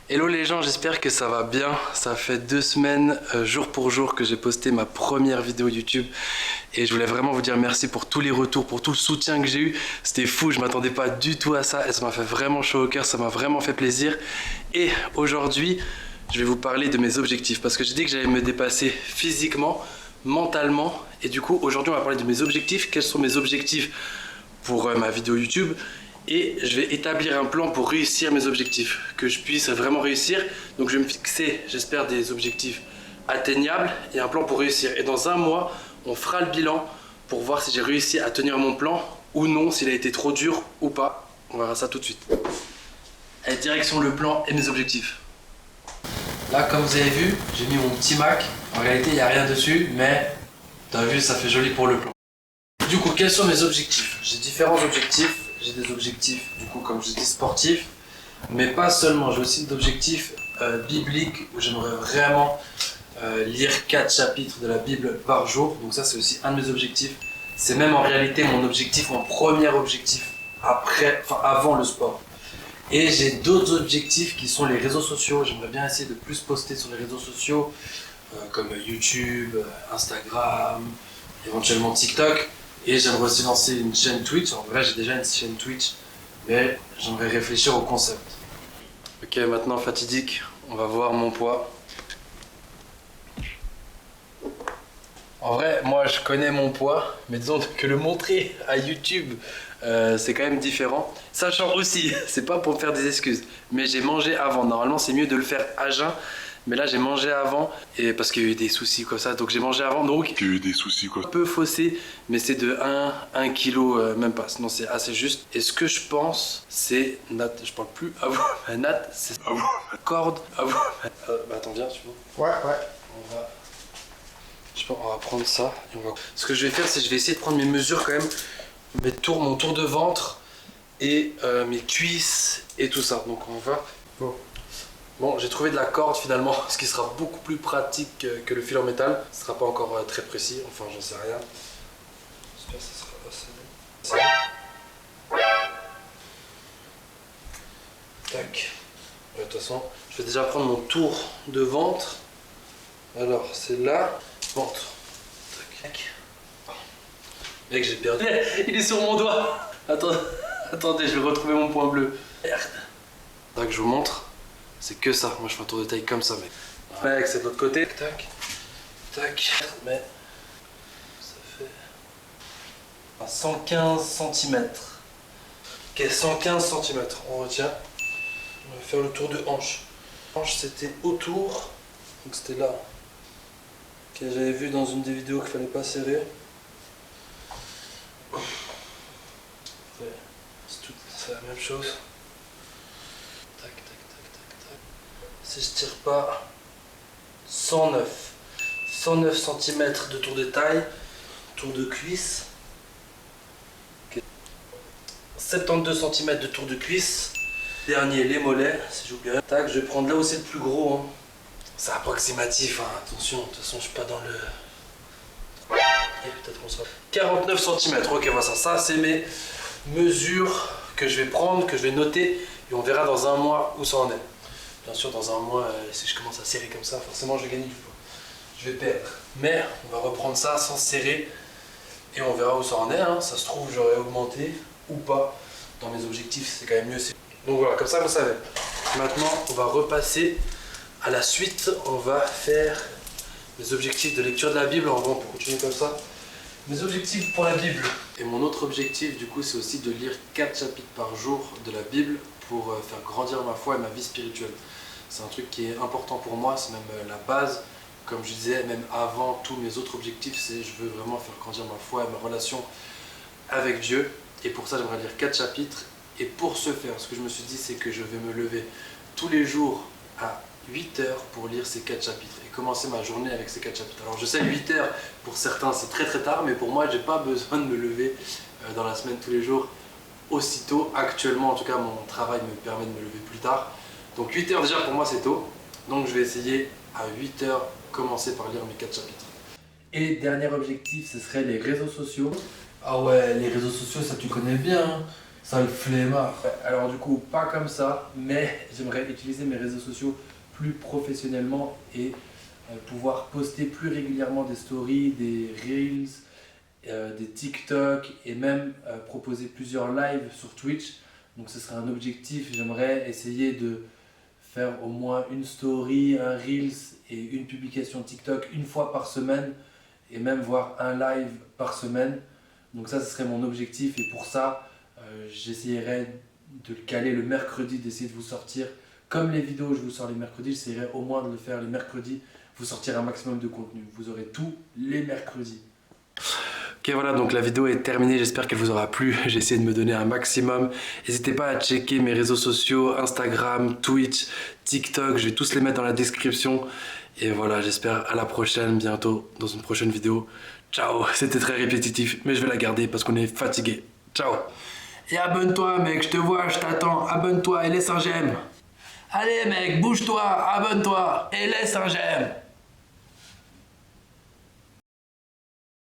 Hello les gens, j'espère que ça va bien. Ça fait 2 semaines, jour pour jour, que j'ai posté ma première vidéo YouTube. Et je voulais vraiment vous dire merci pour tous les retours, pour tout le soutien que j'ai eu. C'était fou, je m'attendais pas du tout à ça. Et ça m'a fait vraiment chaud au cœur, ça m'a vraiment fait plaisir. Et aujourd'hui, je vais vous parler de mes objectifs. Parce que j'ai dit que j'allais me dépasser physiquement, mentalement. Et du coup, aujourd'hui, on va parler de mes objectifs. Quels sont mes objectifs pour ma vidéo YouTube? Et je vais établir un plan pour réussir mes objectifs, que je puisse vraiment réussir. Donc je vais me fixer, j'espère, des objectifs atteignables et un plan pour réussir. Et dans un mois, on fera le bilan pour voir si j'ai réussi à tenir mon plan ou non, s'il a été trop dur ou pas. On verra ça tout de suite. Allez, direction le plan et mes objectifs. Là, comme vous avez vu, j'ai mis mon petit Mac. En réalité, il n'y a rien dessus, mais t'as vu, ça fait joli pour le plan. Du coup, quels sont mes objectifs? J'ai différents objectifs. J'ai des objectifs, du coup, comme je dis, sportifs, mais pas seulement. J'ai aussi des objectifs bibliques où j'aimerais vraiment lire 4 chapitres de la Bible par jour. Donc ça, c'est aussi un de mes objectifs. C'est même en réalité mon objectif, mon premier objectif avant le sport. Et j'ai d'autres objectifs qui sont les réseaux sociaux. J'aimerais bien essayer de plus poster sur les réseaux sociaux, comme YouTube, Instagram, éventuellement TikTok. Et j'aimerais aussi lancer une chaîne Twitch. En vrai, j'ai déjà une chaîne Twitch, mais j'aimerais réfléchir au concept. Ok, maintenant fatidique, on va voir mon poids. En vrai, moi je connais mon poids, mais disons que le montrer à YouTube, c'est quand même différent. Sachant aussi, c'est pas pour me faire des excuses, mais j'ai mangé avant. Normalement, c'est mieux de le faire à jeun. Mais là j'ai mangé avant et parce qu'il y a eu des soucis comme ça, donc j'ai mangé avant, donc il y a eu des soucis quoi. Un peu faussé, mais c'est de 1 kg, même pas, sinon c'est assez juste. Et ce que je pense, c'est Nat, je parle plus à vous, Nat, c'est à vous, corde, à vous. Bah attends, viens, tu vois. Ouais. On va prendre ça. Et on va... Ce que je vais faire, c'est que je vais essayer de prendre mes mesures quand même, mon tour de ventre et mes cuisses et tout ça. Donc on va. Bon, j'ai trouvé de la corde finalement, ce qui sera beaucoup plus pratique que le fil en métal. Ce sera pas encore très précis, enfin j'en sais rien. J'espère que ça sera assez. Tac. De toute façon, je vais déjà prendre mon tour de ventre. Alors, c'est là. Ventre. Tac. Mec, j'ai perdu. Il est sur mon doigt. Attendez, je vais retrouver mon point bleu. Merde. Tac, je vous montre. C'est que ça, moi je fais un tour de taille comme ça, mec. Mec, c'est de l'autre côté. Tac, tac. Mais ça fait 115 cm. Ok, 115 cm. On retient. On va faire le tour de hanche. Hanche, c'était autour. Donc c'était là. Ok, j'avais vu dans une des vidéos qu'il fallait pas serrer. C'est la même chose. Tac, tac, tac, tac, tac. Si je tire pas 109 cm de tour de taille, tour de cuisse, okay. 72 cm de tour de cuisse, dernier les mollets, si j'oublie rien. Tac, je vais prendre là où c'est le plus gros, hein. C'est approximatif, hein. Attention, de toute façon je suis pas dans le... Et peut-être qu'on sera... 49 cm, ok, voilà ça c'est mes mesures que je vais prendre, que je vais noter, et on verra dans un mois où ça en est. Bien sûr, dans un mois, si je commence à serrer comme ça, forcément je vais gagner du poids. Je vais perdre. Mais on va reprendre ça sans serrer et on verra où ça en est, hein. Ça se trouve, j'aurais augmenté ou pas. Dans mes objectifs, c'est quand même mieux. Donc voilà, comme ça, vous savez. Maintenant, on va repasser à la suite. On va faire mes objectifs de lecture de la Bible. En vrai, on peut continuer comme ça. Mes objectifs pour la Bible. Et mon autre objectif, du coup, c'est aussi de lire 4 chapitres par jour de la Bible pour faire grandir ma foi et ma vie spirituelle. C'est un truc qui est important pour moi, c'est même la base. Comme je disais, même avant tous mes autres objectifs, c'est je veux vraiment faire grandir ma foi et ma relation avec Dieu. Et pour ça, j'aimerais lire 4 chapitres. Et pour ce faire, ce que je me suis dit, c'est que je vais me lever tous les jours à 8 heures pour lire ces 4 chapitres et commencer ma journée avec ces 4 chapitres. Alors je sais, 8 heures, pour certains, c'est très très tard, mais pour moi, j'ai pas besoin de me lever dans la semaine tous les jours aussitôt. Actuellement, en tout cas, mon travail me permet de me lever plus tard. Donc 8 heures déjà, pour moi, c'est tôt. Donc je vais essayer à 8 heures commencer par lire mes 4 chapitres. Et dernier objectif, ce serait les réseaux sociaux. Ah ouais, les réseaux sociaux, ça tu connais bien, hein. Sale flemmard. Alors du coup, pas comme ça, mais j'aimerais utiliser mes réseaux sociaux plus professionnellement et pouvoir poster plus régulièrement des stories, des reels, des TikTok et même proposer plusieurs lives sur Twitch. Donc ce serait un objectif, j'aimerais essayer de faire au moins une story, un reels et une publication TikTok une fois par semaine et même voir un live par semaine. Donc ça, ce serait mon objectif et pour ça, j'essayerai de le caler le mercredi, d'essayer de vous sortir. Comme les vidéos, je vous sors les mercredis, j'essaierai au moins de le faire les mercredis, vous sortir un maximum de contenu. Vous aurez tout les mercredis. Ok, voilà, donc la vidéo est terminée, j'espère qu'elle vous aura plu. J'ai essayé de me donner un maximum. N'hésitez pas à checker mes réseaux sociaux, Instagram, Twitch, TikTok, je vais tous les mettre dans la description. Et voilà, j'espère à la prochaine, bientôt, dans une prochaine vidéo. Ciao, c'était très répétitif, mais je vais la garder parce qu'on est fatigué. Ciao. Et abonne-toi mec, je te vois, je t'attends, abonne-toi et laisse un j'aime. Allez mec, bouge-toi, abonne-toi et laisse un j'aime.